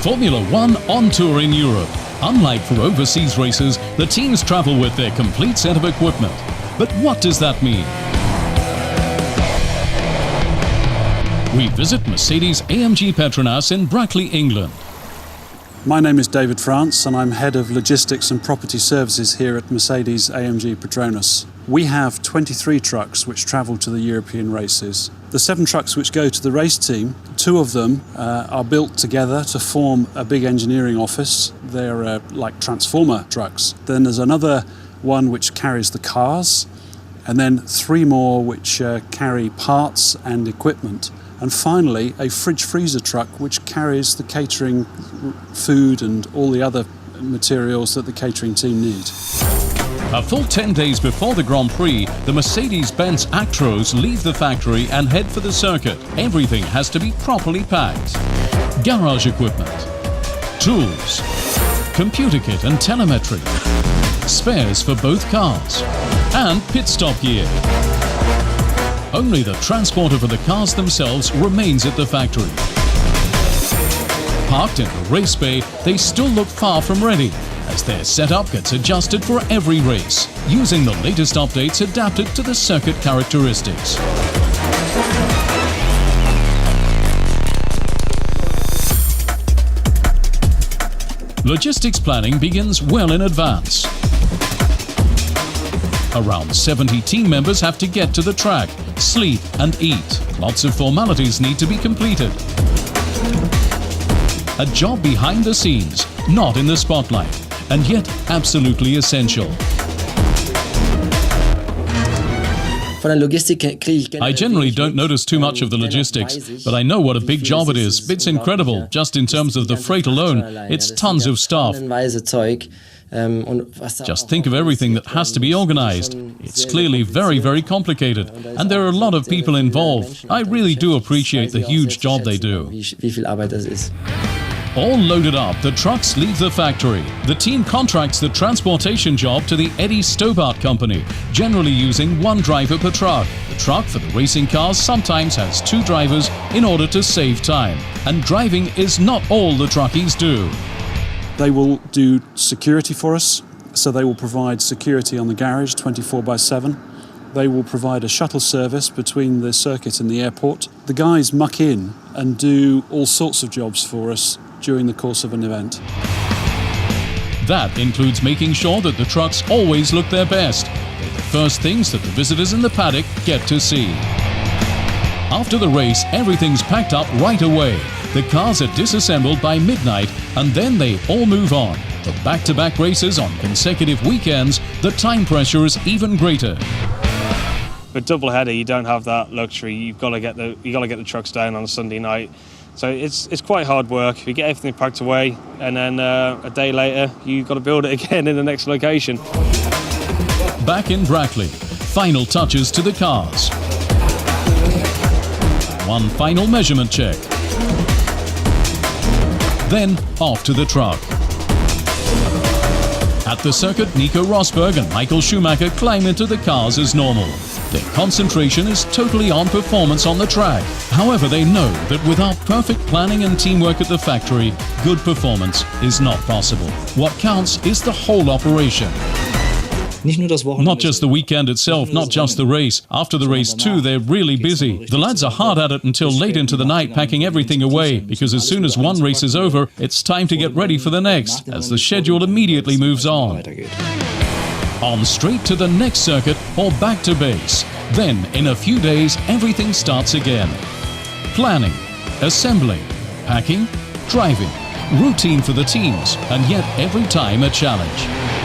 Formula One on tour in Europe. Unlike for overseas races, the teams travel with their complete set of equipment. But what does that mean? We visit Mercedes-AMG Petronas in Brackley, England. My name is David France and I'm Head of Logistics and Property Services here at Mercedes-AMG Petronas. We have 23 trucks which travel to the European races. The 7 trucks which go to the race team, 2 of them are built together to form a big engineering office. They're like transformer trucks. Then there's another one which carries the cars, and then 3 more which carry parts and equipment. And finally, a fridge freezer truck which carries the catering food and all the other materials that the catering team need. A full 10 days before the Grand Prix, the Mercedes-Benz Actros leave the factory and head for the circuit. Everything has to be properly packed. Garage equipment, tools, computer kit and telemetry, spares for both cars, and pit stop gear. Only the transporter for the cars themselves remains at the factory. Parked in the race bay, they still look far from ready, as their setup gets adjusted for every race, using the latest updates adapted to the circuit characteristics. Logistics planning begins well in advance. Around 70 team members have to get to the track, sleep and eat. Lots of formalities need to be completed. A job behind the scenes, not in the spotlight, and yet absolutely essential. I generally don't notice too much of the logistics, but I know what a big job it is. It's incredible. Just in terms of the freight alone, it's tons of stuff. Just think of everything that has to be organized. It's clearly very, very complicated, and there are a lot of people involved. I really do appreciate the huge job they do. All loaded up, the trucks leave the factory. The team contracts the transportation job to the Eddie Stobart Company, generally using 1 driver per truck. The truck for the racing cars sometimes has 2 drivers in order to save time. And driving is not all the truckies do. They will do security for us, so they will provide security on the garage 24/7. They will provide a shuttle service between the circuit and the airport. The guys muck in and do all sorts of jobs for us during the course of an event. That includes making sure that the trucks always look their best. They're the first things that the visitors in the paddock get to see. After the race, everything's packed up right away. The cars are disassembled by midnight, and then they all move on. For back-to-back races on consecutive weekends, the time pressure is even greater. With double header, you don't have that luxury. You've got to get the trucks down on a Sunday night. So it's quite hard work. You get everything packed away, and then a day later, you've got to build it again in the next location. Back in Brackley, final touches to the cars. One final measurement check. Then off to the truck. At the circuit, Nico Rosberg and Michael Schumacher climb into the cars as normal. Their concentration is totally on performance on the track. However, they know that without perfect planning and teamwork at the factory, good performance is not possible. What counts is the whole operation. Not just the weekend itself, not just the race. After the race too, they're really busy. The lads are hard at it until late into the night, packing everything away, because as soon as one race is over, it's time to get ready for the next, as the schedule immediately moves on. On straight to the next circuit or back to base. Then, in a few days, everything starts again. Planning, assembling, packing, driving. Routine for the teams, and yet every time a challenge.